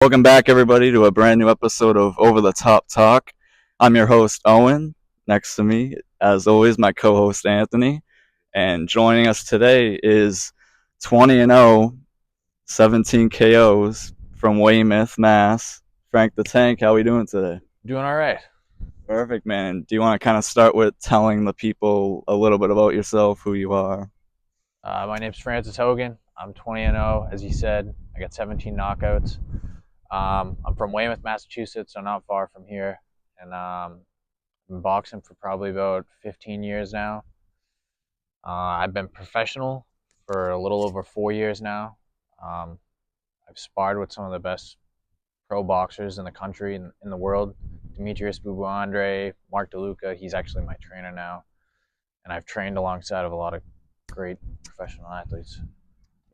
Welcome back, everybody, to a brand new episode of Over the Top Talk. I'm your host, Owen. Next to me, as always, my co host, Anthony. And joining us today is 20 and 0, 17 KOs from Weymouth, Mass. Frank the Tank. How are we doing today? Doing all right. Perfect, man. Do you want to kind of start with telling the people a little bit about yourself, who you are? My name's Francis Hogan. I'm 20 and 0, as you said. I got 17 knockouts. I'm from Weymouth, Massachusetts, so not far from here. And I've been boxing for probably about 15 years now. I've been professional for a little over 4 years now. Um, I've sparred with some of the best pro boxers in the country and in the world. Demetrius Bubu Andre, Mark DeLuca, he's actually my trainer now. And I've trained alongside of a lot of great professional athletes.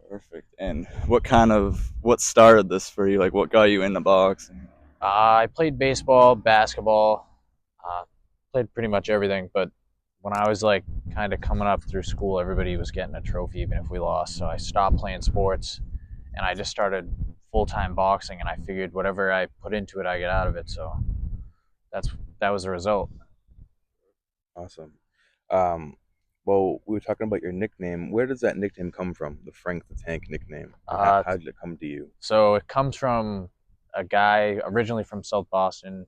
Perfect. And what started this for you? Like, what got you into boxing? I played baseball, basketball, played pretty much everything. But when I was like kind of coming up through school, everybody was getting a trophy even if we lost. So I stopped playing sports and I just started full-time boxing. And I figured whatever I put into it, I get out of it. So that was the result. Awesome. Um, well, we were talking about your nickname. Where does that nickname come from? The Frank the Tank nickname. How did it come to you? So it comes from a guy originally from South Boston,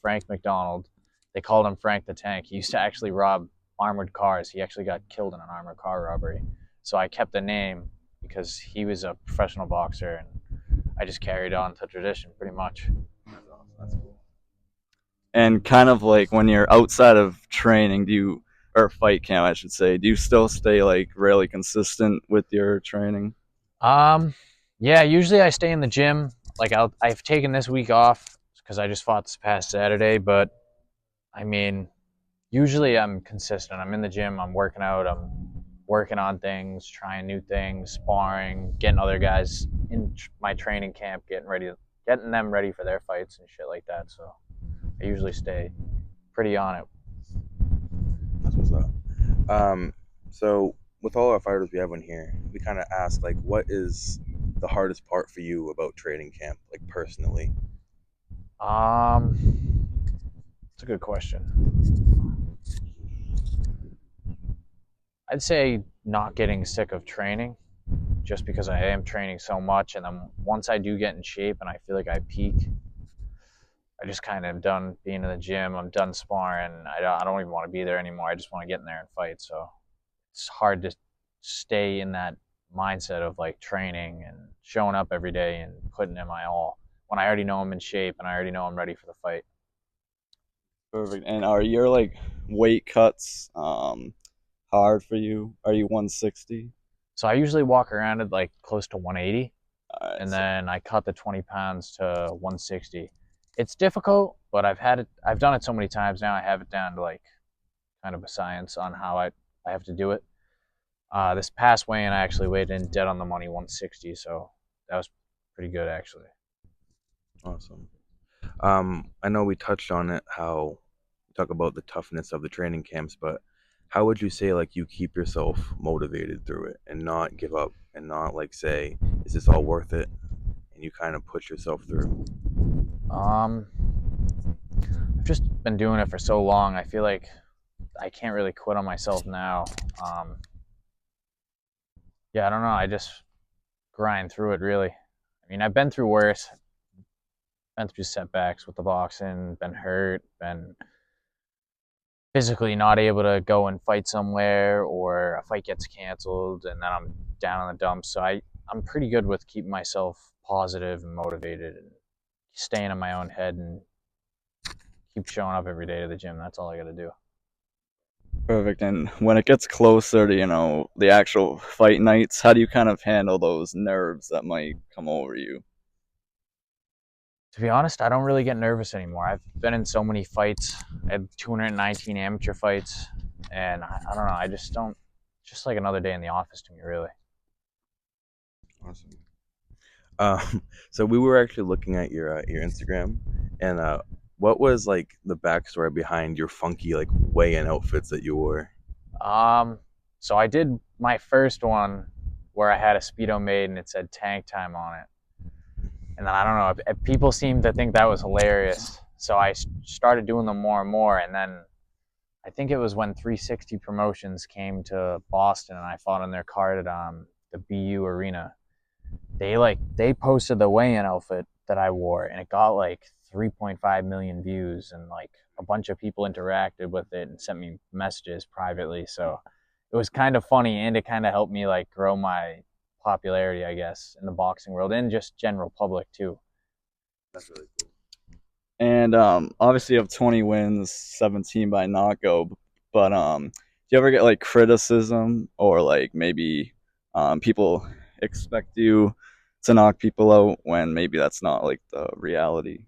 Frank McDonald. They called him Frank the Tank. He used to actually rob armored cars. He actually got killed in an armored car robbery. So I kept the name because he was a professional boxer, and I just carried on the tradition pretty much. That's cool. And kind of like when you're outside of training, or fight camp, I should say, do you still stay like really consistent with your training? Yeah, usually I stay in the gym. Like I've taken this week off because I just fought this past Saturday, but I mean, usually I'm consistent. I'm in the gym, I'm working out, I'm working on things, trying new things, sparring, getting other guys in my training camp, getting them ready for their fights and shit like that. So I usually stay pretty on it. That's what's up. So with all our fighters we have in here, we kind of ask like, what is the hardest part for you about training camp, like personally? Um, it's a good question. I'd say not getting sick of training, just because I am training so much, and then once I do get in shape and I feel like I peak, I just kind of am done being in the gym. I'm done sparring. I don't even want to be there anymore. I just want to get in there and fight. So it's hard to stay in that mindset of like training and showing up every day and putting in my all when I already know I'm in shape and I already know I'm ready for the fight. Perfect. And are your like weight cuts hard for you? Are you 160? So I usually walk around at like close to 180, and So then I cut the 20 pounds to 160. It's difficult, but I've done it so many times now. I have it down to like kind of a science on how I have to do it. This past weigh-in, I actually weighed in dead on the money 160, so that was pretty good actually. Awesome. I know we touched on it, how we talk about the toughness of the training camps, but how would you say like you keep yourself motivated through it and not give up and not like say, is this all worth it? And you kind of push yourself through. Um, I've just been doing it for so long. I feel like I can't really quit on myself now. Um, yeah, I don't know. I just grind through it really. I mean, I've been through worse, been through setbacks with the boxing, been hurt, been physically not able to go and fight somewhere, or a fight gets canceled and then I'm down in the dumps. So I'm pretty good with keeping myself positive and motivated and staying in my own head and keep showing up every day to the gym. That's all I got to do. perfect. And when it gets closer to, the actual fight nights, how do you kind of handle those nerves that might come over you? To be honest, I don't really get nervous anymore. I've been in so many fights. I had 219 amateur fights, and I don't know. I just don't. Just like another day in the office to me, really. Awesome. So we were actually looking at your Instagram, and what was like the backstory behind your funky like weigh-in outfits that you wore? Um, so I did my first one where I had a speedo made and it said tank time on it, And then I don't know, people seemed to think that was hilarious. So I started doing them more and more. And then I think it was when 360 Promotions came to Boston and I fought on their card at the BU Arena. They posted the weigh-in outfit that I wore, and it got like 3.5 million views, and like a bunch of people interacted with it and sent me messages privately. So it was kind of funny, and it kind of helped me like grow my popularity, I guess, in the boxing world and just general public too. That's really cool. And obviously you have 20 wins, 17 by knockout. But do you ever get like criticism or like maybe people expect you to knock people out when maybe that's not like the reality?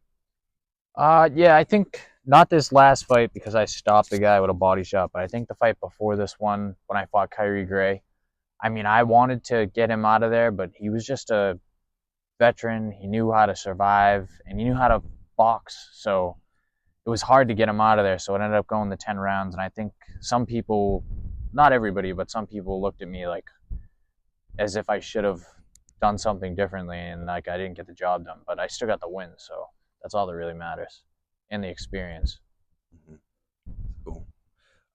Yeah, I think not this last fight because I stopped the guy with a body shot, but I think the fight before this one when I fought Kyrie Gray. I mean, I wanted to get him out of there, but he was just a veteran. He knew how to survive and he knew how to box. So it was hard to get him out of there. So it ended up going to 10 rounds. And I think some people, not everybody, but some people looked at me like as if I should have done something differently and like I didn't get the job done. But I still got the win. So that's all that really matters and the experience. Mhm. Cool.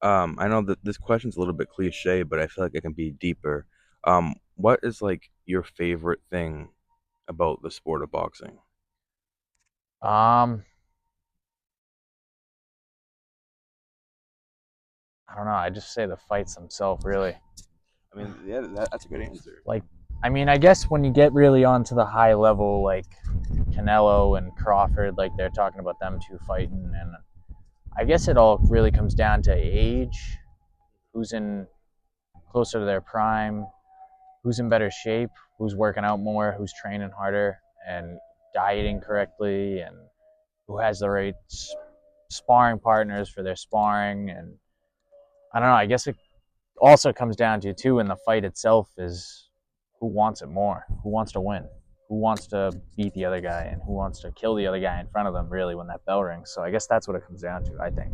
I know that this question's a little bit cliche, but I feel like it can be deeper. What is like your favorite thing about the sport of boxing? Um, I don't know. I just say the fights themselves, really. I mean, yeah, that's a good answer. Like, I mean, I guess when you get really onto the high level, like Canelo and Crawford, like they're talking about them two fighting, and I guess it all really comes down to age, who's in closer to their prime, who's in better shape, who's working out more, who's training harder, and dieting correctly, and who has the right sparring partners for their sparring, and I don't know. I guess it also comes down to too in the fight itself is who wants it more, who wants to win, who wants to beat the other guy, and who wants to kill the other guy in front of them. Really, when that bell rings. So I guess that's what it comes down to. I think.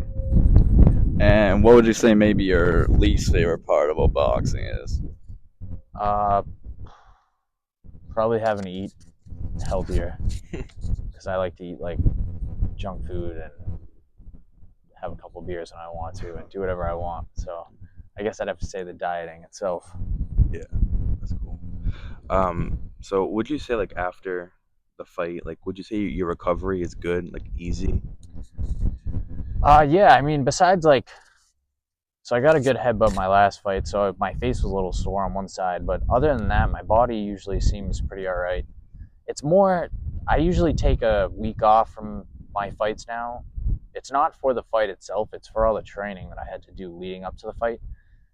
And what would you say maybe your least favorite part about boxing is? Uh, Probably having to eat healthier because I like to eat like junk food and have a couple beers when I want to and do whatever I want. So I guess I'd have to say the dieting itself. Yeah, that's cool. So would you say like after the fight, like would you say your recovery is good, like easy? Yeah, I mean, besides like, so I got a good headbutt my last fight, so my face was a little sore on one side, but other than that, my body usually seems pretty all right. It's more, I usually take a week off from my fights now. It's not for the fight itself, it's for all the training that I had to do leading up to the fight.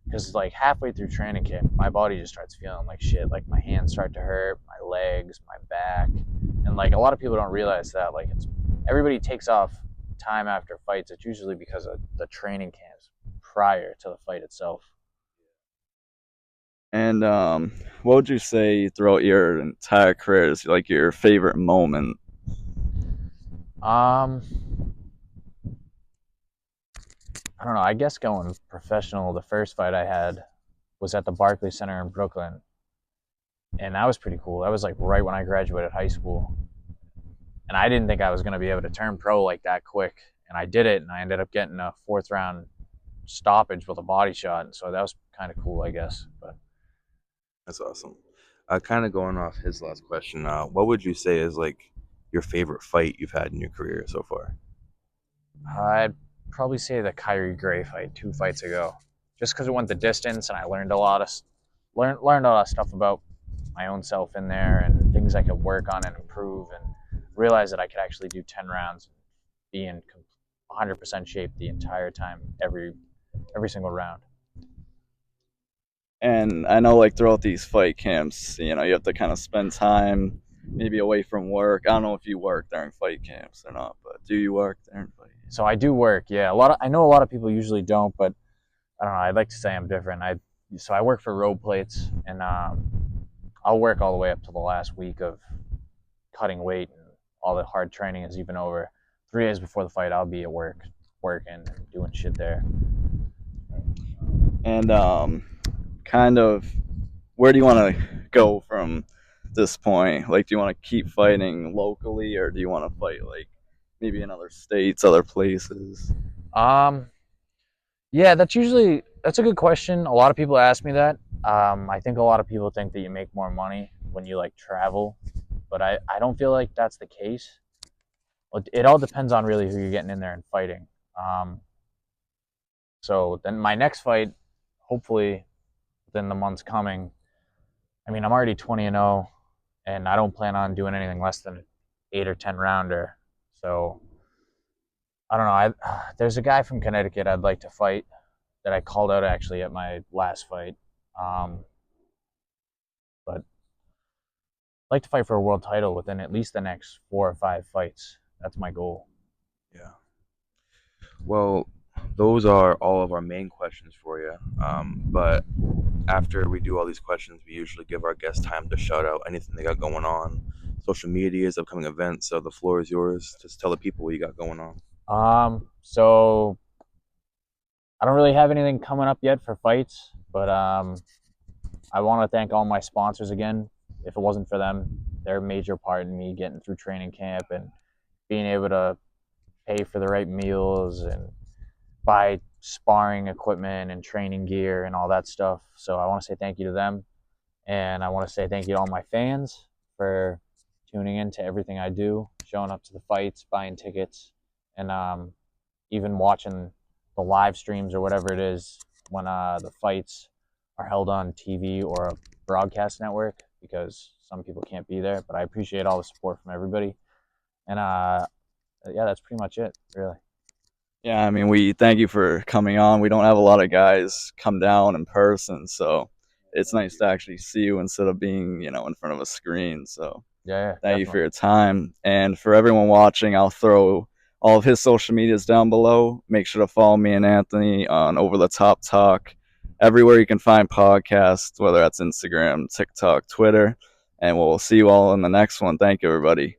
Because like halfway through training camp, my body just starts feeling like shit. Like my hands start to hurt, my legs, my back, and like a lot of people don't realize that. Like it's everybody takes off time after fights. It's usually because of the training camps prior to the fight itself. And what would you say throughout your entire career is like your favorite moment? Um, I don't know. I guess going professional, the first fight I had was at the Barclays Center in Brooklyn, and that was pretty cool. That was like right when I graduated high school, and I didn't think I was going to be able to turn pro like that quick. And I did it, and I ended up getting a fourth round stoppage with a body shot. And so that was kind of cool, I guess. But That's awesome. Kind of going off his last question, what would you say is like your favorite fight you've had in your career so far? I'd probably say the Kyrie Gray fight 2 fights ago, just because it went the distance, and I learned a lot of learned a lot of stuff about my own self in there and things I could work on and improve, and realize that I could actually do 10 rounds, and be in 100% shape the entire time, every single round. And I know like throughout these fight camps, you know, you have to kind of spend time maybe away from work. I don't know if you work during fight camps or not, but do you work during fight camps? So I do work, yeah. I know a lot of people usually don't, but I don't know. I'd like to say I'm different. I work for Road Plates, and I'll work all the way up to the last week of cutting weight, and all the hard training is even over. 3 days before the fight, I'll be at work, working and doing shit there. And kind of where do you want to go from this point? Like, do you want to keep fighting locally, or do you want to fight like maybe in other states, other places? Um, yeah, that's a good question. A lot of people ask me that. I think a lot of people think that you make more money when you like travel, but I don't feel like that's the case. It all depends on really who you're getting in there and fighting. Um, so then my next fight, hopefully within the months coming. I mean, I'm already 20-0, and I don't plan on doing anything less than 8 or 10 rounder. So I don't know. There's a guy from Connecticut I'd like to fight that I called out actually at my last fight. Um, but I'd like to fight for a world title within at least the next 4 or 5 fights. That's my goal. Yeah. Well, those are all of our main questions for you. But after we do all these questions, we usually give our guests time to shout out anything they got going on, social medias, upcoming events. So the floor is yours. Just tell the people what you got going on. So I don't really have anything coming up yet for fights, but I want to thank all my sponsors again. If it wasn't for them, they're a major part in me getting through training camp and being able to pay for the right meals and buy sparring equipment and training gear and all that stuff. So I want to say thank you to them. And I want to say thank you to all my fans for tuning in to everything I do, showing up to the fights, buying tickets, and even watching the live streams or whatever it is when the fights are held on TV or a broadcast network, because some people can't be there. But I appreciate all the support from everybody. And yeah, that's pretty much it, really. Yeah, I mean, we thank you for coming on. We don't have a lot of guys come down in person, so it's nice to actually see you instead of being, in front of a screen. So Yeah, thank you for definitely. your time. And for everyone watching, I'll throw all of his social medias down below. Make sure to follow me and Anthony on Over the Top Talk, everywhere you can find podcasts, whether that's Instagram, TikTok, Twitter. And we'll see you all in the next one. Thank you, everybody.